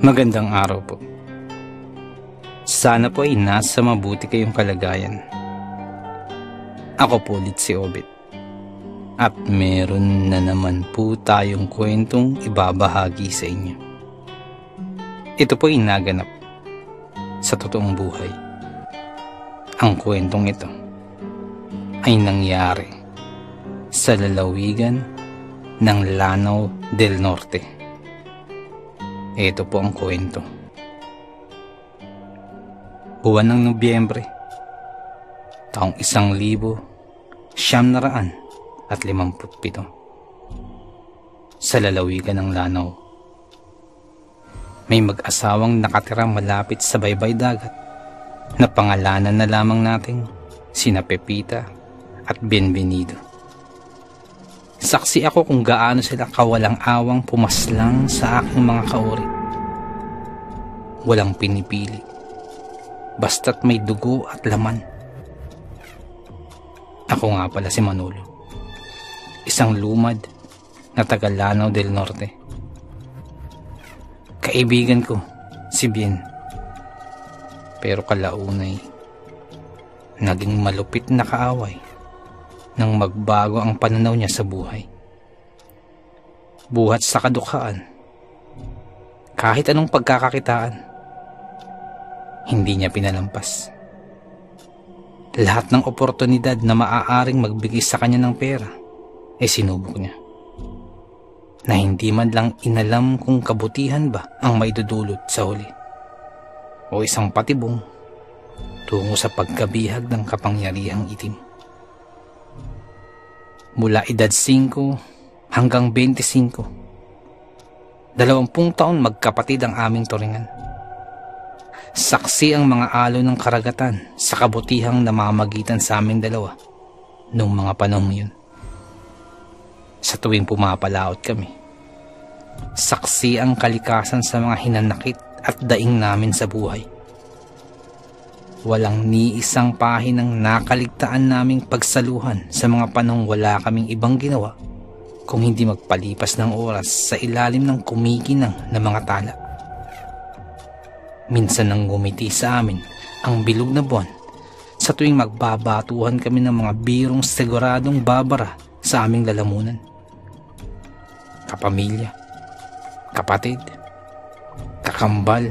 Magandang araw po. Sana po ay nasa mabuti kayong kalagayan. Ako po ulit si Obit. At meron na naman po tayong kwentong ibabahagi sa inyo. Ito po ay naganap sa totoong buhay. Ang kwentong ito ay nangyari sa lalawigan ng Lanao del Norte. Ito po ang kwento. Buwan ng Nobyembre, taong 1957, sa lalawigan ng Lanao. May mag-asawang nakatira malapit sa baybay dagat na pangalanan na lamang nating sina Pepita at Bienvenido. Saksi ako kung gaano sila kawalang awang pumaslang sa aking mga kauri. Walang pinipili, basta't may dugo at laman. Ako nga pala si Manolo, isang lumad na taga Lanao del Norte. Kaibigan ko si Bien, pero kalaunay naging malupit na kaaway nang magbago ang pananaw niya sa buhay. Buhat sa kadukhaan, kahit anong pagkakakitaan, hindi niya pinalampas. Lahat ng oportunidad na maaaring magbigay sa kanya ng pera, sinubok niya. Na hindi man lang inalam kung kabutihan ba ang maidudulot sa huli, o isang patibong tungo sa pagkabihag ng kapangyarihang itim. Mula edad 5 hanggang 25, 20 taon magkapatid ang aming turingan. Saksi ang mga alon ng karagatan sa kabutihang namamagitan sa aming dalawa noong mga panahong yun. Sa tuwing pumapalaot kami, saksi ang kalikasan sa mga hinanakit at daing namin sa buhay. Walang ni isang pahinang nakaligtaan naming pagsaluhan sa mga panahong wala kaming ibang ginawa kung hindi magpalipas ng oras sa ilalim ng kumikinang na mga tala. Minsan nang ngumiti sa amin ang bilog na buwan sa tuwing magbabatuhan kami ng mga birong siguradong babara sa aming lalamunan. Kapamilya, kapatid, kakambal,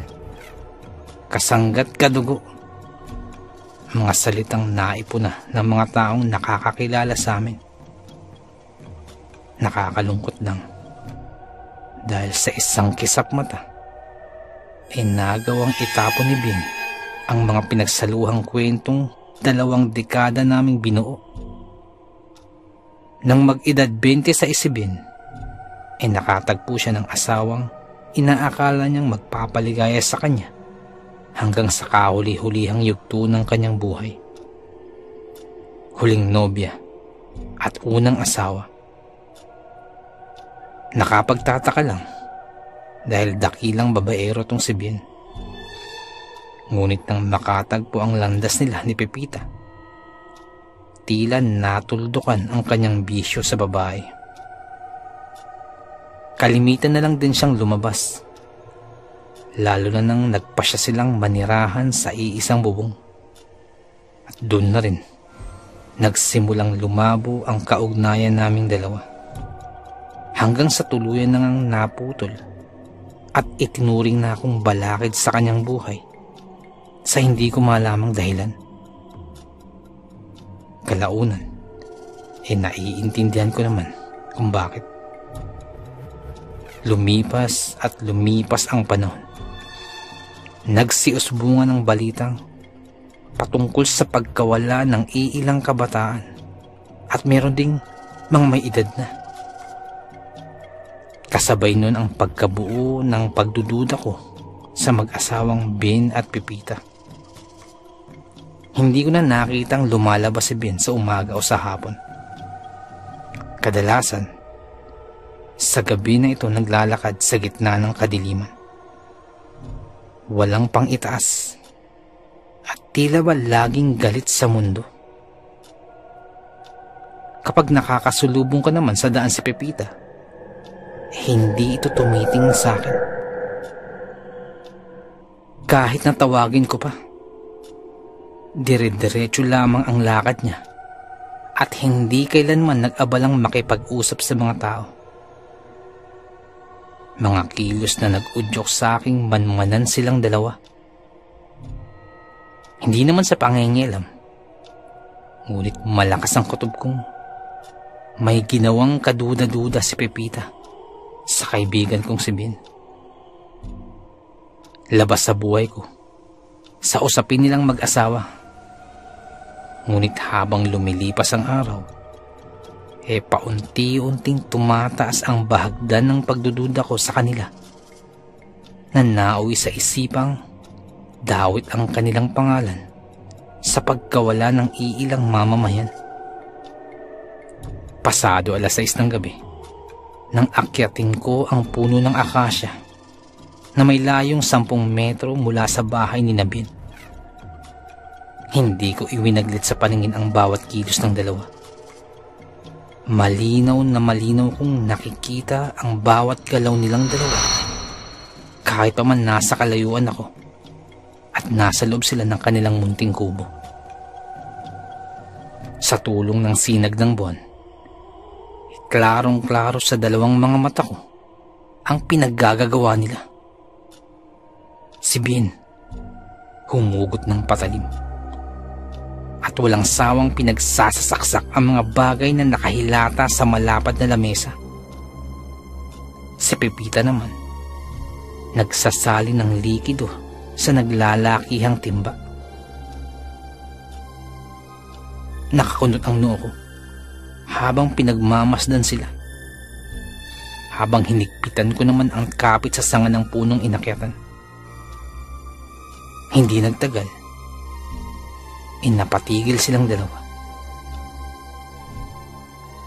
kasanggat kadugo, mga salitang naipuna ng mga taong nakakakilala sa amin. Nakakalungkot lang dahil sa isang kisap mata nagawang itapon ni Bin ang mga pinagsaluhang kwentong 2 dekada naming binuo. Nang mag-edad 20 sa isibin, nakatagpo siya ng asawang inaakala niyang magpapaligaya sa kanya hanggang sa kahuli-hulihang yugto ng kanyang buhay. Huling nobya at unang asawa. Nakapagtataka lang dahil dakilang babaero tong si Bien. Ngunit nang makatagpo ang landas nila ni Pepita, tila natuldukan ang kanyang bisyo sa babae. Kalimitan na lang din siyang lumabas, lalo na nang nagpasya silang manirahan sa iisang bubong. At doon na rin nagsimulang lumabo ang kaugnayan naming dalawa, hanggang sa tuluyan na ngang naputol at itinuring na akong balakid sa kanyang buhay sa hindi ko malamang dahilan. Kalaunan, naiintindihan ko naman kung bakit. Lumipas at lumipas ang panahon. Nagsiusbungan ng balitang patungkol sa pagkawala ng iilang kabataan at meron ding mga may edad na. Kasabay nun ang pagkabuo ng pagdududa ko sa mag-asawang Ben at Pepita. Hindi ko na nakitang lumalabas si Ben sa umaga o sa hapon. Kadalasan, sa gabi na ito naglalakad sa gitna ng kadiliman. Walang pang-itaas at tila ba laging galit sa mundo. Kapag nakakasulubong ka naman sa daan si Pepita, hindi ito tumitingin sa akin. Kahit na tawagin ko pa, dire-diretso lamang ang lakad niya at hindi kailanman nag-abalang makipag-usap sa mga tao. Mga kilos na nag-udyok sa aking manmanan silang dalawa. Hindi naman sa pangingialam, ngunit malakas ang kutob kong may ginawang kaduda-duda si Pepita sa kaibigan kong si Ben. Labas sa buhay ko, sa usapin nilang mag-asawa. Ngunit habang lumilipas ang araw, paunti-unting tumataas ang bahagdan ng pagdududa ko sa kanila, na nauwi sa isipang dawit ang kanilang pangalan sa pagkawala ng iilang mamamayan. Pasado 6:00 ng gabi, nang akyatin ko ang puno ng akasya na may layong 10 metro mula sa bahay ni Ben. Hindi ko iwinaglit sa paningin ang bawat kilos ng dalawa. Malinaw na malinaw kong nakikita ang bawat galaw nilang dalawa, kahit pa man nasa kalayuan ako at nasa loob sila ng kanilang munting kubo. Sa tulong ng sinag ng buwan, klarong-klaro sa dalawang mga mata ko ang pinaggagawa nila. Si Ben, humugot ng patalim, at walang sawang pinagsasasaksak ang mga bagay na nakahilata sa malapad na lamesa. Si Pepita naman, nagsasali ng likido sa naglalakihang timba. Nakakunot ang noo ko habang pinagmamasdan sila, habang hinigpitan ko naman ang kapit sa sanga ng punong inakyatan. Hindi nagtagal, napatigil silang dalawa.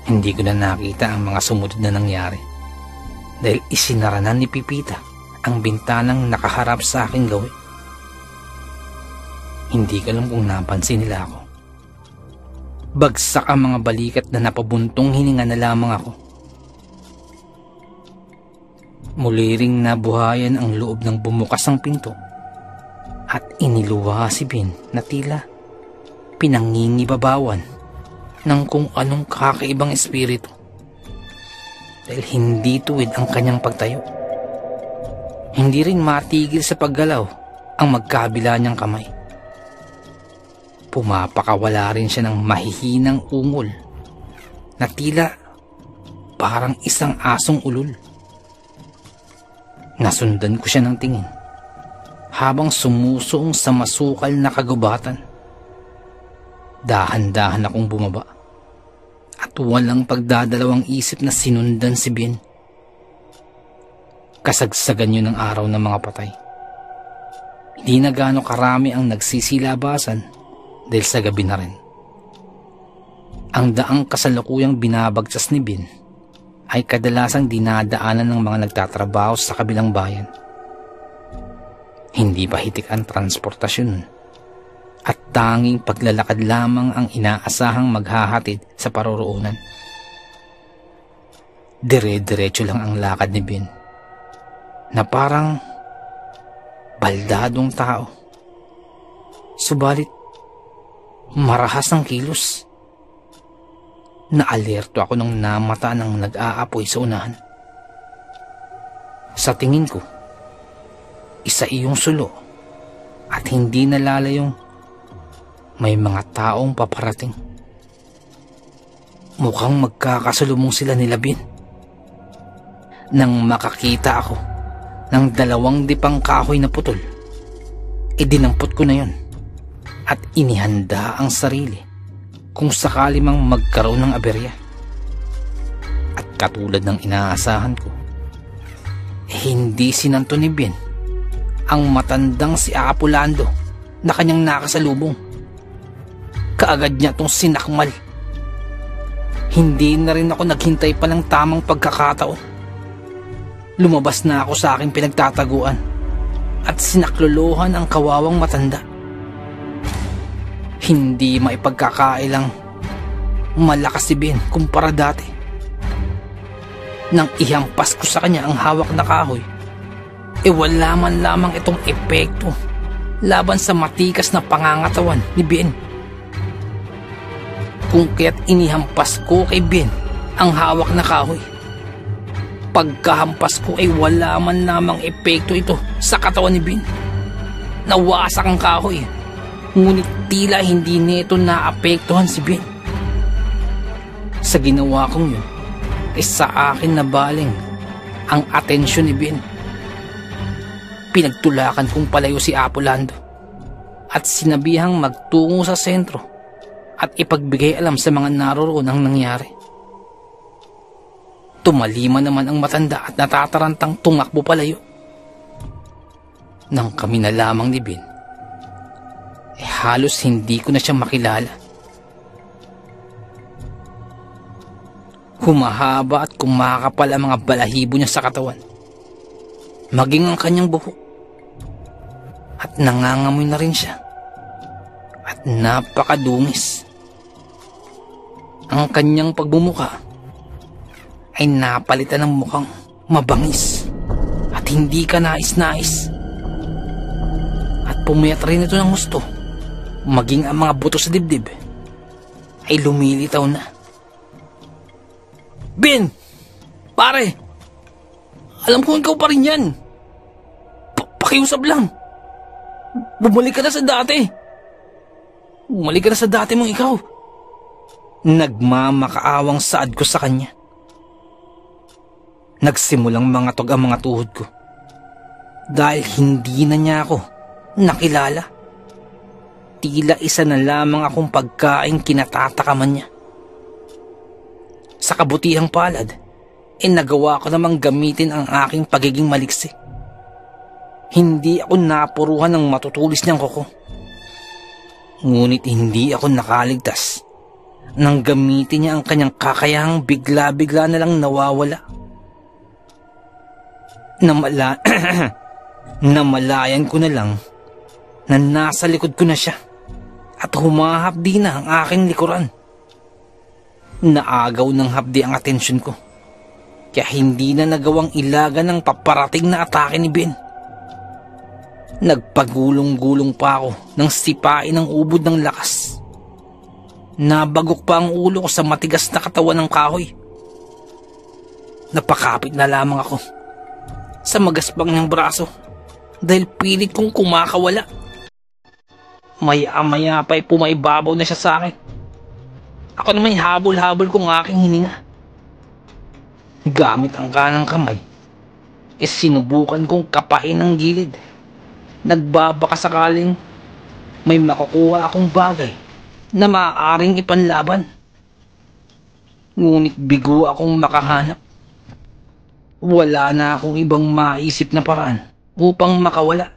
Hindi ko na nakita ang mga sumunod na nangyari dahil isinaranan ni Pepita ang bintanang nakaharap sa aking gawi. Hindi ko alam kung napansin nila ako. Bagsak ang mga balikat na napabuntong hininga na lamang ako. Muli ring nabuhayan ang loob ng bumukas ang pinto at iniluwa si Ben na tila pinangingibabawan ng kung anong kakaibang espiritu dahil hindi tuwid ang kanyang pagtayo. Hindi rin matigil sa paggalaw ang magkabila niyang kamay. Pumapakawala rin siya ng mahihinang ungol na tila parang isang asong ulol. Nasundan ko siya ng tingin habang sumusuong sa masukal na kagubatan. Dahan-dahan akong bumaba at walang pagdadalawang isip na sinundan si Ben. Kasagsagan yun ng araw ng mga patay. Hindi na gaano karami ang nagsisilabasan dahil sa gabi na rin. Ang daang kasalukuyang binabagtas ni Ben ay kadalasang dinadaanan ng mga nagtatrabaho sa kabilang bayan. Hindi pa hitik ang transportasyon at tanging paglalakad lamang ang inaasahang maghahatid sa paroroonan. Dire-diretso lang ang lakad ni Ben na parang baldadong tao. Subalit marahas ang kilos. Naalerto ako nang namata ng nag-aapoy sa unahan. Sa tingin ko, isa iyong sulo at hindi nalalayong may mga taong paparating. Mukhang magkakasalubong sila nila Ben. Nang makakita ako ng 2 dipang kahoy na putol, idinampot ko na yon at inihanda ang sarili kung sakali mang magkaroon ng aberya. At katulad ng inaasahan ko, hindi sinanto ni Ben ang matandang si Apolando na kanyang nakasalubong. Kaagad niya itong sinakmal. Hindi na rin ako naghintay pa ng tamang pagkakataon. Lumabas na ako sa aking pinagtataguan at sinaklolohan ang kawawang matanda. Hindi maipagkakailang malakas si Ben kumpara dati. Nang ihampas ko sa kanya ang hawak na kahoy, wala man lamang itong epekto laban sa matikas na pangangatawan ni Ben. Kung kaya't inihampas ko kay Ben ang hawak na kahoy. Pagkahampas ko ay wala man lamang epekto ito sa katawan ni Ben. Nawasak ang kahoy, ngunit tila hindi nito naapektuhan si Ben. Sa ginawa kong yun, ay sa akin nabaling ang atensyon ni Ben. Pinagtulakan kong palayo si Apolando at sinabihang magtungo sa sentro at ipagbigay alam sa mga naroroon ang nangyari. Tumalima naman ang matanda at natatarantang tumakbo palayo. Nang kami na lamang ni Ben, halos hindi ko na siya makilala. Humahaba at kumakapal ang mga balahibo niya sa katawan, maging ang kanyang buhok. At nangangamoy na rin siya. At napakadungis. Ang kanyang pagbumuka ay napalitan ng mukhang mabangis at hindi ka nais-nais. At pumayat rin ito ng gusto, maging ang mga buto sa dibdib ay lumilitaw na. Ben! Pare! Alam ko ikaw pa rin yan. Pakiusap lang. Bumalik ka na sa dati. Bumalik ka na sa dati mong ikaw. Nagmamakaawang saad ko sa kanya. Nagsimulang mangatog ang mga tuhod ko. Dahil hindi na niya ako nakilala. Tila isa na lamang akong pagkain kinatatakaman niya. Sa kabutihang palad, nagawa ko namang gamitin ang aking pagiging maliksi. Hindi ako napuruhan ng matutulis niyang kuko. Ngunit hindi ako nakaligtas nang gamitin niya ang kanyang kakayahang bigla-bigla na lang nawawala. Namalayan ko na lang na nasa likod ko na siya at humahapdi na ang aking likuran. Naagaw ng hapdi ang atensyon ko, kaya hindi na nagawang ilagan ng paparating na atake ni Ben. Nagpagulong-gulong pa ako nang sipain ang ubod ng lakas. Nabagok pa ang ulo ko sa matigas na katawan ng kahoy. Napakapit na lamang ako sa magaspang niyang braso dahil pilit kong kumakawala. Maya-maya pa'y pumaibabaw na siya sa akin. Ako naman habol-habol kong aking hininga. Gamit ang kanang kamay, sinubukan kong kapain ang gilid. Nagbabaka sakaling may makukuha akong bagay na maaaring ipanlaban. Ngunit bigo akong makahanap. Wala na akong ibang maisip na paraan upang makawala.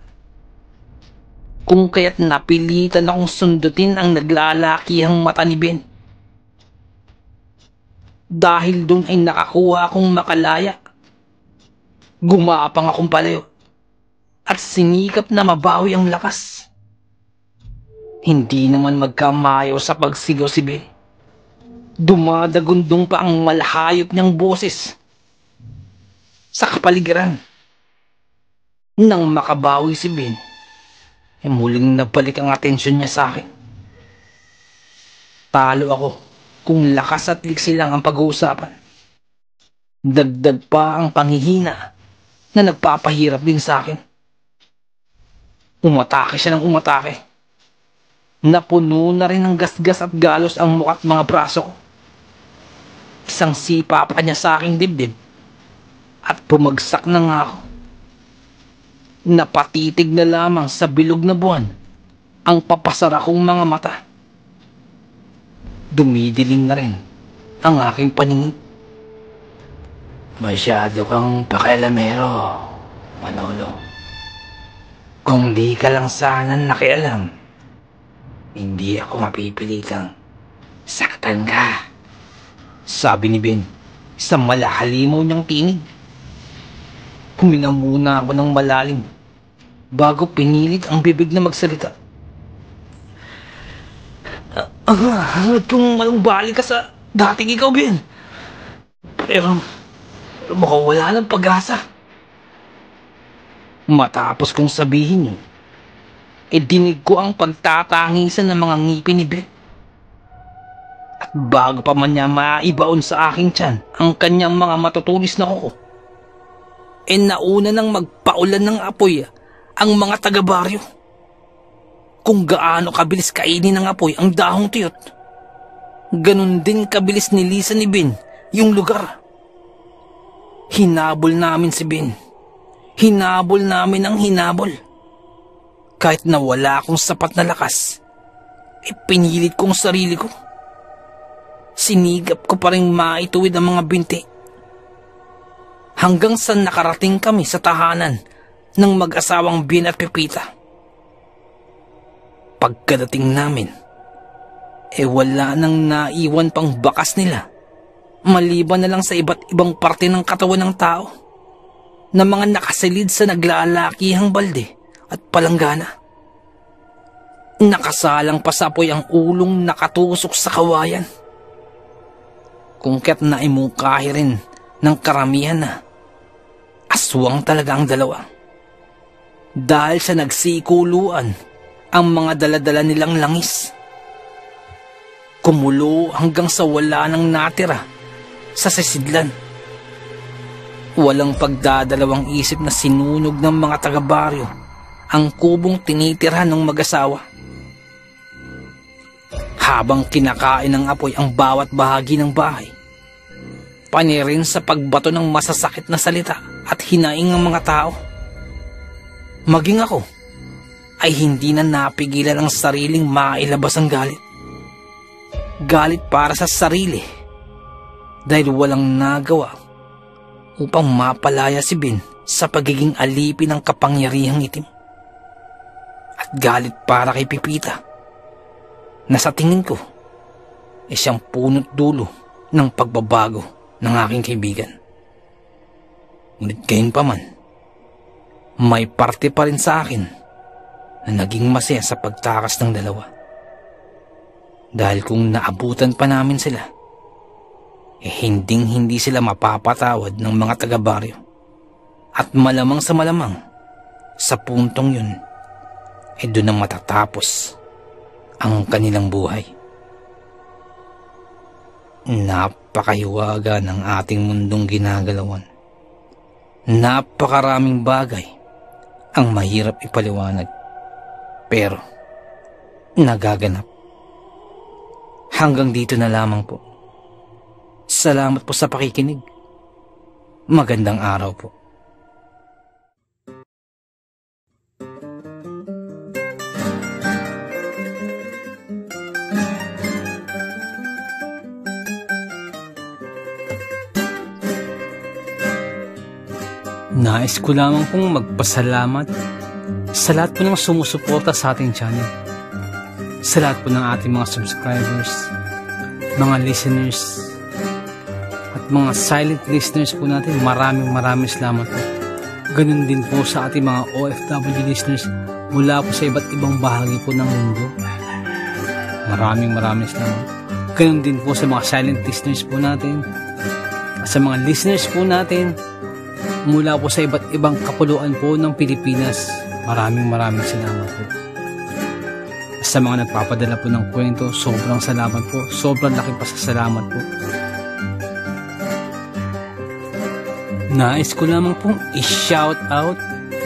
Kung kaya't napilitan akong sundutin ang naglalakihang mata ni Ben. Dahil doon ay nakakuha akong makalaya. Gumapang akong palayo at sinikap na mabawi ang lakas. Hindi naman magkamayo sa pagsigaw si Ben. Dumadagundong pa ang malahayop niyang boses sa kapaligiran. Nang makabawi si Ben, muling nabalik ang atensyon niya sa akin. Talo ako kung lakas at liksi lang ang pag-uusapan. Dagdag pa ang panghihina na nagpapahirap din sa akin. Umatake siya ng umatake. Napuno na rin ng gasgas at galos ang mukha at mga braso ko. Isang sipa pa niya sa aking dibdib at pumagsak na nga ako. Napatitig na lamang sa bilog na buwan ang papasara kong mga mata. Dumidilim na rin ang aking paningin. Masyado kang pakialamero, Manolo. Kung di ka lang sana nakialam, hindi ako mapipilitang saktan ka, sabi ni Ben, isang malahalimaw niyang tinig. Huminga muna ako ng malalim bago pinilit ang bibig na magsalita. Kung malumbali ka sa dating ikaw, Ben. Pero mukhang wala ng pag-asa. Matapos kong sabihin yun, dinig ko ang pagtatangisan ng mga ngipin ni Ben. At bago pa man niya maibaon sa aking tiyan ang kanyang mga matutulis na kuko, nauna nang magpaulan ng apoy ang mga taga-baryo. Kung gaano kabilis kainin ng apoy ang dahong tuyot, ganun din kabilis nilisan ni Ben yung lugar. Hinabol namin si Ben. Hinabol namin ang hinabol. Kahit na wala akong sapat na lakas, pinilit kong sarili ko. Sinigap ko pa rin maituwid ang mga binti. Hanggang sa nakarating kami sa tahanan ng mag-asawang Ben at Pepita. Pagkadating namin, wala nang naiwan pang bakas nila, maliban na lang sa iba't ibang parte ng katawan ng tao na mga nakasilid sa naglalakihang balde at palanggana. Nakasalang pa sa apoy ang ulong nakatusok sa kawayan. Kung kaya't naimungkahi rin ng karamihan na aswang talaga ang dalawa. Dahil sa nagsikuluan ang mga daladala nilang langis. Kumulo hanggang sa wala nang natira sa sisidlan. Walang pagdadalawang isip na sinunog ng mga taga-baryo ang kubong tinitirhan ng mag-asawa. Habang kinakain ng apoy ang bawat bahagi ng bahay, panirin sa pagbato ng masasakit na salita at hinaing ng mga tao. Maging ako ay hindi na napigilan ang sariling mailabas ang galit. Galit para sa sarili dahil walang nagawa upang mapalaya si Ben sa pagiging alipin ng kapangyarihang itim. At galit para kay Pepita na sa tingin ko siyang punot dulo ng pagbabago ng aking kaibigan. Ngunit gayon pa man, may parte pa rin sa akin na naging masaya sa pagtakas ng dalawa. Dahil kung naabutan pa namin sila, hinding-hindi sila mapapatawad ng mga taga-baryo. At malamang sa puntong yun, doon na matatapos ang kanilang buhay. Napakahiwaga ng ating mundong ginagalawan. Napakaraming bagay ang mahirap ipaliwanag, pero nagaganap. Hanggang dito na lamang po. Salamat po sa pakikinig. Magandang araw po. Nais ko lamang pong magpasalamat sa lahat po ng sumusuporta sa ating channel. Sa lahat po ng ating mga subscribers, mga listeners, at mga silent listeners po natin. Maraming salamat po. Ganun din po sa ating mga OFW listeners mula po sa iba't ibang bahagi po ng mundo. Maraming salamat. Ganun din po sa mga silent listeners po natin, at sa mga listeners po natin mula po sa iba't ibang kapuluan po ng Pilipinas. Maraming salamat po. Sa mga nagpapadala po ng kwento, sobrang salamat po. Sobrang laking pasasalamat po. Nais ko lamang pong i-shout out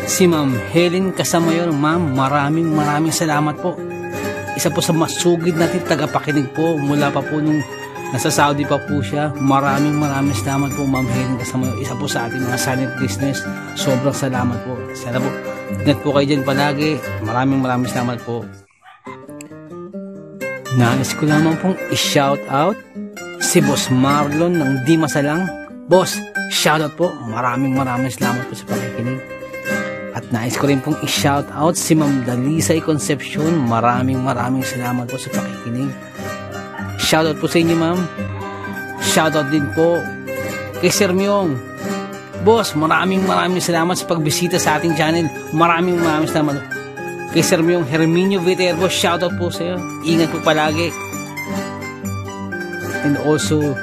si Ma'am Helen Casamayor. Ma'am, maraming salamat po. Isa po sa masugid natin tagapakinig po mula pa po nung nasa Saudi pa po siya. Maraming salamat po, Ma'am Helen Casamayor. Isa po sa ating mga silent listeners. Sobrang salamat po. Sana po, ingat po kayo dyan palagi. Maraming salamat po. Nais ko lamang pong i-shout out si Boss Marlon ng Di Masalang. Boss, shout out po. Maraming salamat po sa pakikinig. At nais ko rin pong i-shout out si Ma'am Dalisay Concepcion. Maraming salamat po sa pakikinig. Shout out po sa inyo, ma'am. Shout out din po kay Sir Myong. Boss, maraming salamat sa pagbisita sa ating channel. Maraming salamat. Kay Sir Myong Herminio Viterbo, shout out po sa iyo. Ingat po palagi. And also,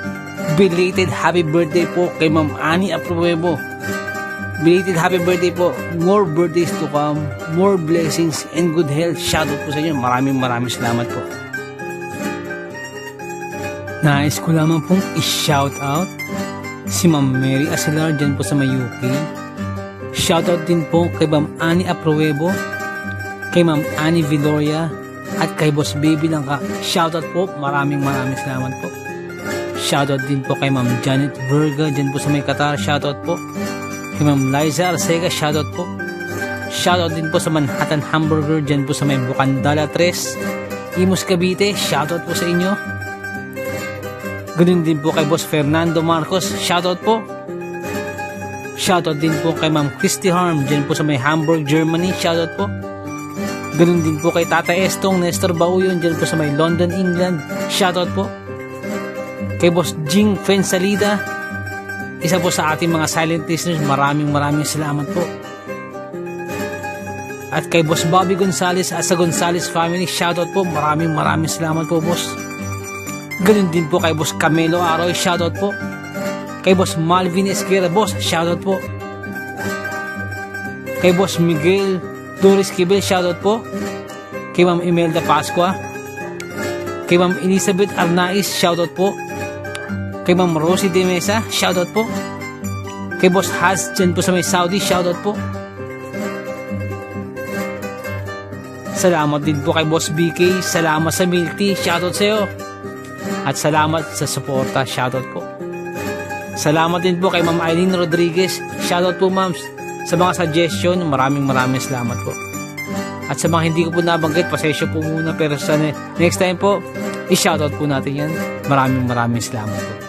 belated happy birthday po kay Ma'am Annie Apruebo. Belated happy birthday po. More birthdays to come, more blessings and good health. Shoutout po sa inyo. Maraming salamat po. Nais ko lamang pong i-shoutout si Ma'am Mary Aselar dyan po sa may UK. Shoutout din po kay Ma'am Annie Apruebo, kay Ma'am Annie Viloria, at kay Boss Baby Langka. Shoutout po. Maraming salamat po. Shoutout din po kay Ma'am Janet Verga dyan po sa may Qatar. Shoutout po. Kay Ma'am Liza Arcega, shoutout po. Shoutout din po sa Manhattan Hamburger dyan po sa may Bukandala 3, Imus Cavite, shoutout po sa inyo. Ganun din po kay Boss Fernando Marcos, shoutout po. Shoutout din po kay Ma'am Christy Harm dyan po sa may Hamburg, Germany, shoutout po. Ganun din po kay Tata Estong Nestor Bauyon dyan po sa may London, England, shoutout po. Kay Boss Jing Fensalida, isa po sa ating mga silent listeners, maraming salamat po. At kay Boss Bobby Gonzales at sa Gonzales family, shoutout po. Maraming salamat po, boss. Ganun din po kay Boss Camelo Aroy, shoutout po. Kay Boss Malvin Esquera, boss, shoutout po. Kay Boss Miguel Doris Kibel, shoutout po. Kay Ma'am Imelda Pascua. Kay Ma'am Elizabeth Arnaiz, shoutout po. Kay Ma'am Rosie De Mesa, shoutout po. Kay Boss Haz dyan po sa may Saudi, shoutout po. Salamat din po kay Boss BK, salamat sa milk tea, shoutout sa iyo. At salamat sa suporta, shoutout po. Salamat din po kay Ma'am Eileen Rodriguez, shoutout po ma'am sa mga suggestion, maraming salamat po. At sa mga hindi ko po nabanggit, pasensya po muna, pero sa next time po, i-shoutout po natin yan. Maraming salamat po.